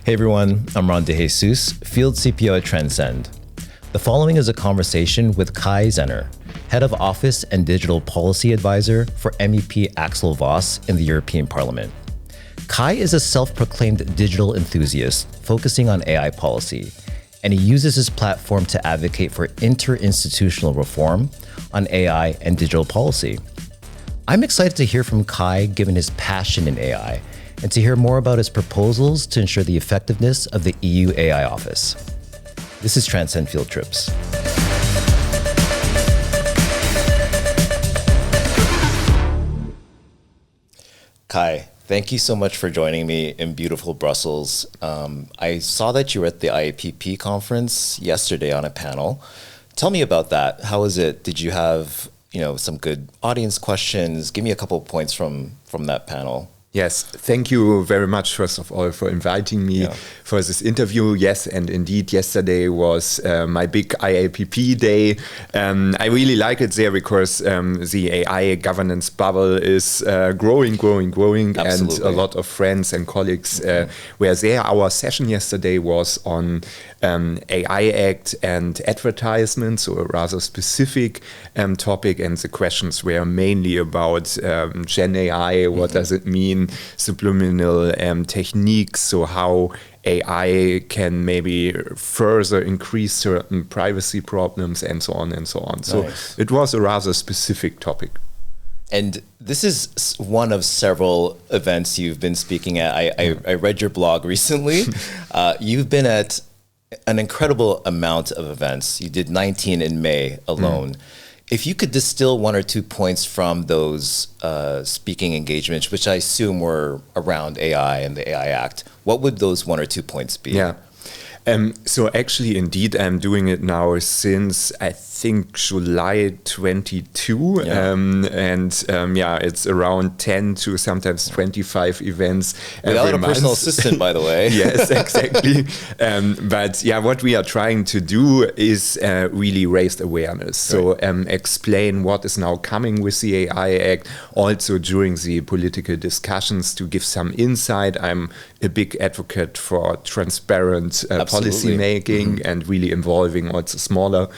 Hey everyone, I'm Ron DeJesus, Field CPO at Transcend. The following is a conversation with Kai Zenner, Head of Office and Digital Policy Advisor for MEP Axel Voss in the European Parliament. Kai is a self-proclaimed digital enthusiast focusing on AI policy, and he uses his platform to advocate for interinstitutional reform on AI and digital policy. I'm excited to hear from Kai given his passion in AI, and to hear more about his proposals to ensure the effectiveness of the EU AI Office. This is Transcend Field Trips. Kai, thank you so much for joining me in beautiful Brussels. I saw that you were at the IAPP conference yesterday on a panel. Tell me about that. How was it? Did you have some good audience questions? Give me a couple of points from that panel. Yes, thank you very much, first of all, for inviting me for this interview. Yes, and indeed, yesterday was my big IAPP day. I really like it there because the AI governance bubble is growing, Absolutely. and a lot of friends and colleagues were there. Our session yesterday was on AI Act and advertisement, so a rather specific topic, and the questions were mainly about Gen AI, what does it mean, subliminal techniques, so how AI can maybe further increase certain privacy problems and so on and so on. Nice. So it was a rather specific topic. And this is one of several events you've been speaking at. I read your blog recently. You've been at an incredible amount of events. You did 19 in May alone. If you could distill one or 2 points from those speaking engagements, which I assume were around AI and the AI Act, what would those 1 or 2 points be? Yeah. So actually, indeed, I'm doing it now since I think July 22, it's around 10 to sometimes 25 events without every a month. personal assistant, by the way. Yes, exactly. But what we are trying to do is really raise awareness. So explain what is now coming with the AI Act, also during the political discussions to give some insight. I'm a big advocate for transparent policy making and really involving also smaller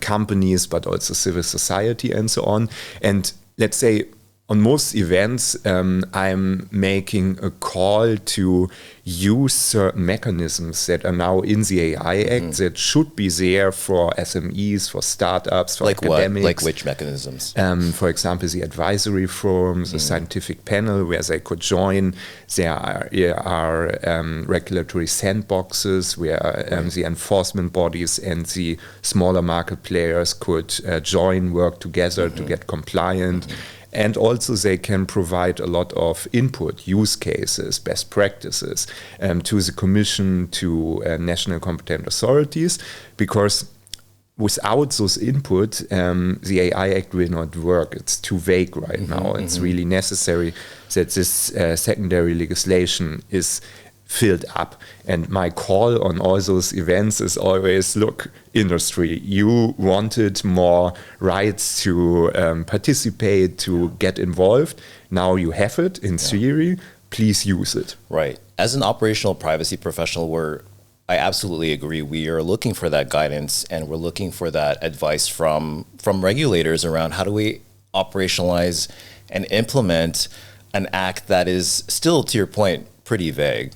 companies, but also civil society and so on. And let's say on most events, I'm making a call to use certain mechanisms that are now in the AI Act that should be there for SMEs, for startups, for academics. What? Like which mechanisms? For example, the advisory forums, the scientific panel where they could join. There are regulatory sandboxes where the enforcement bodies and the smaller market players could join, work together to get compliant. And also they can provide a lot of input, use cases, best practices to the Commission, to national competent authorities, because without those input, the AI Act will not work. It's too vague right now. It's really necessary that this secondary legislation is filled up. And my call on all those events is always, look, industry, you wanted more rights to participate, to get involved. Now you have it in theory. Please use it. Right. As an operational privacy professional, I absolutely agree. We are looking for that guidance, and we're looking for that advice from regulators around how do we operationalize and implement an act that is still, to your point, pretty vague.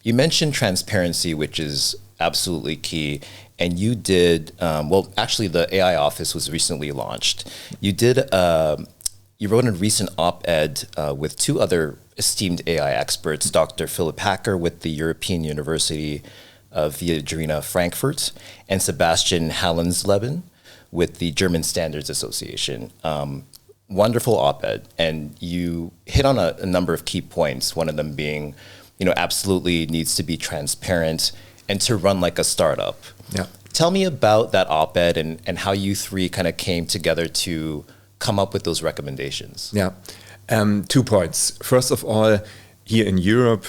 You mentioned transparency, which is absolutely key. And you did, actually the AI office was recently launched. You wrote a recent op-ed with 2 other esteemed AI experts, Dr. Philip Hacker with the European University of Viadrina Frankfurt, and Sebastian Hallensleben with the German Standards Association. Wonderful op-ed, and you hit on a number of key points, one of them being, absolutely needs to be transparent and to run like a startup. Tell me about that op-ed and how you 3 kind of came together to come up with those recommendations. 2 points. First of all, here in Europe,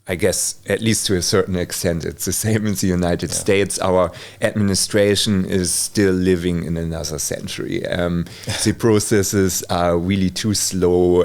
I guess, at least to a certain extent, it's the same in the United States. Our administration is still living in another century. The processes are really too slow.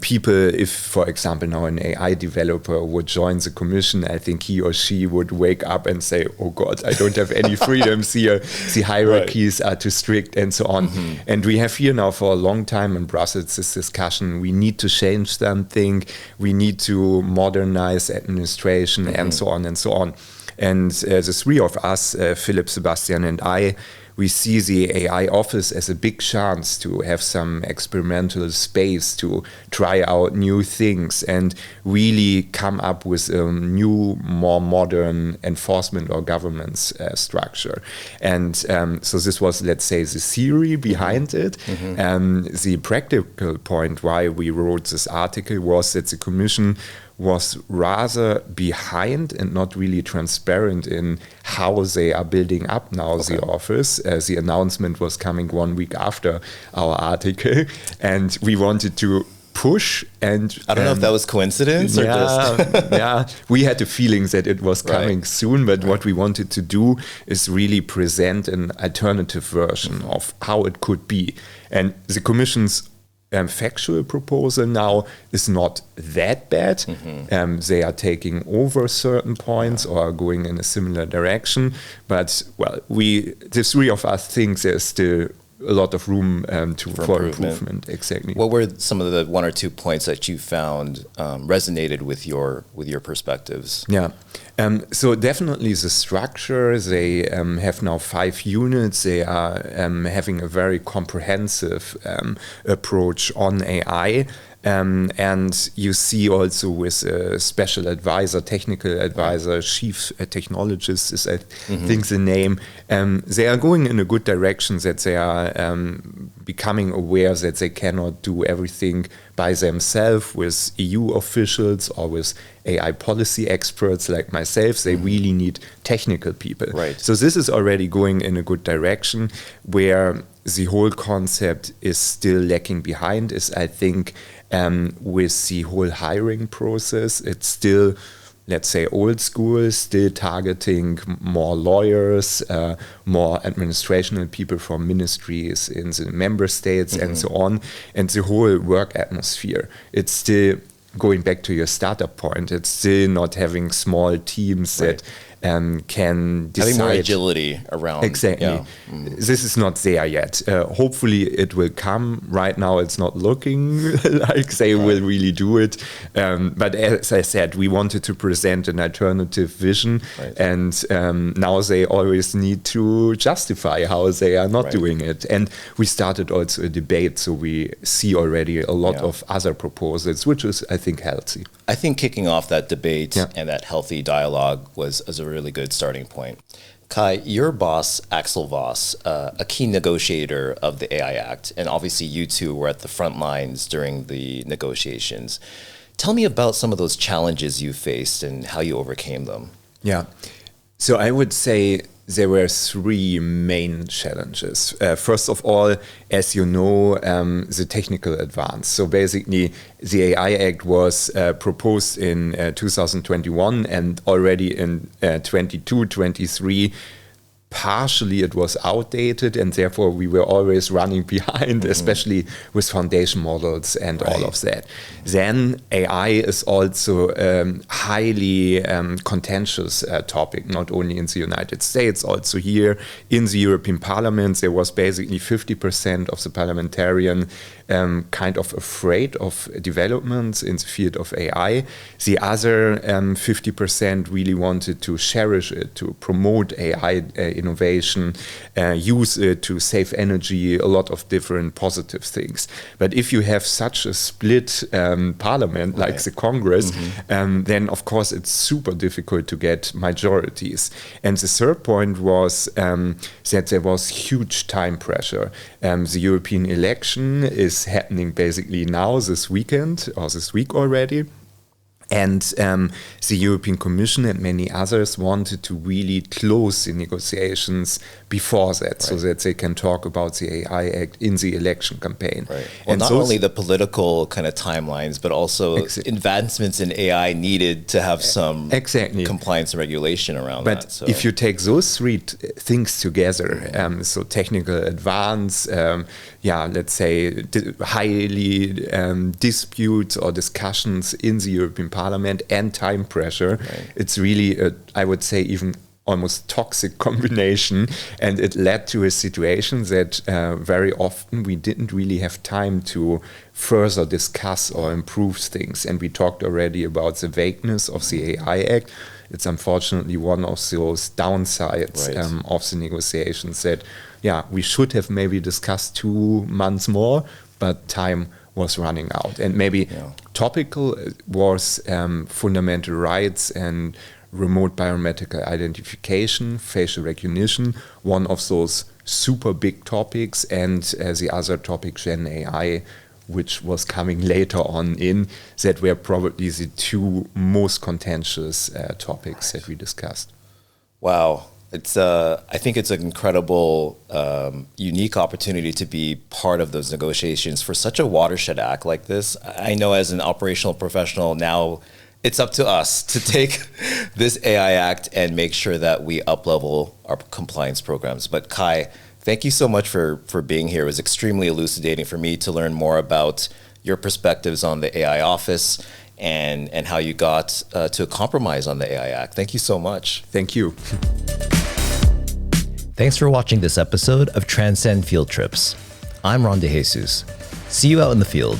People, if, for example, now an AI developer would join the commission, I think he or she would wake up and say, oh God, I don't have any freedoms here. The hierarchies are too strict and so on. And we have here now for a long time in Brussels this discussion. We need to change something. We need to modernize administration and so on and so on. And the three of us, Philip, Sebastian and I, we see the AI office as a big chance to have some experimental space to try out new things and really come up with a new, more modern enforcement or governance structure. And so this was, let's say, the theory behind it. The practical point why we wrote this article was that the Commission was rather behind and not really transparent in how they are building up now the office. The announcement was coming 1 week after our article, and we wanted to push. And I don't know if that was coincidence or just we had the feeling that it was coming soon, but what we wanted to do is really present an alternative version of how it could be. And the Commission's factual proposal now is not that bad. They are taking over certain points or are going in a similar direction. But, well, the three of us think there's still a lot of room for improvement. Exactly. What were some of the one or two points that you found resonated with your perspectives? Yeah. So definitely the structure, they have now 5 units. They are having a very comprehensive approach on AI. And you see also with a special advisor, technical advisor, chief technologist is I think the name, they are going in a good direction, that they are becoming aware that they cannot do everything by themselves with EU officials or with AI policy experts like myself. They really need technical people. Right. So this is already going in a good direction. Where the whole concept is still lacking behind is, I think, with the whole hiring process. It's still, let's say, old school, still targeting more lawyers, more administrational people from ministries in the member states and so on. And the whole work atmosphere, it's still, going back to your startup point, it's still not having small teams that can decide. Having more agility around. Exactly. Yeah. This is not there yet. Hopefully it will come. Right now it's not looking like they will really do it. But as I said, we wanted to present an alternative vision, and now they always need to justify how they are not doing it. And we started also a debate, so we see already a lot of other proposals, which is, I think, healthy. I think kicking off that debate and that healthy dialogue was a really good starting point. Kai, your boss, Axel Voss, a key negotiator of the AI Act, and obviously you two were at the front lines during the negotiations. Tell me about some of those challenges you faced and how you overcame them. Yeah. So I would say there were 3 main challenges. First of all, as you know, the technical advance. So basically, the AI Act was proposed in 2021, and already in 22, 23, partially it was outdated, and therefore we were always running behind, especially with foundation models and all of that. Then AI is also a highly contentious topic, not only in the United States, also here in the European Parliament. There was basically 50% of the parliamentarian kind of afraid of developments in the field of AI. The other 50% really wanted to cherish it, to promote AI innovation, use it to save energy, a lot of different positive things. But if you have such a split parliament like the Congress, then of course it's super difficult to get majorities. And the third point was that there was huge time pressure. The European election is happening basically now, this weekend, or this week already. And the European Commission and many others wanted to really close the negotiations before that, so that they can talk about the AI Act in the election campaign. Right. Well, and not only the political kind of timelines, but also advancements in AI needed to have some compliance and regulation around that. But if you take those three things together, so technical advance, let's say highly disputes or discussions in the European Parliament and time pressure, it's really, I would say, even almost toxic combination, and it led to a situation that very often we didn't really have time to further discuss or improve things. And we talked already about the vagueness of the AI Act. It's unfortunately one of those downsides of the negotiations that, we should have maybe discussed 2 months more, but time was running out. And maybe topical was fundamental rights and remote biometric identification, facial recognition, one of those super big topics, and the other topic, Gen AI, which was coming later on in, that were probably the 2 most contentious topics that we discussed. Wow. I think it's an incredible, unique opportunity to be part of those negotiations for such a watershed act like this. I know as an operational professional now, it's up to us to take this AI Act and make sure that we up-level our compliance programs. But Kai, thank you so much for being here. It was extremely elucidating for me to learn more about your perspectives on the AI office and how you got to a compromise on the AI Act. Thank you so much. Thank you. Thanks for watching this episode of Transcend Field Trips. I'm Ron DeJesus. See you out in the field.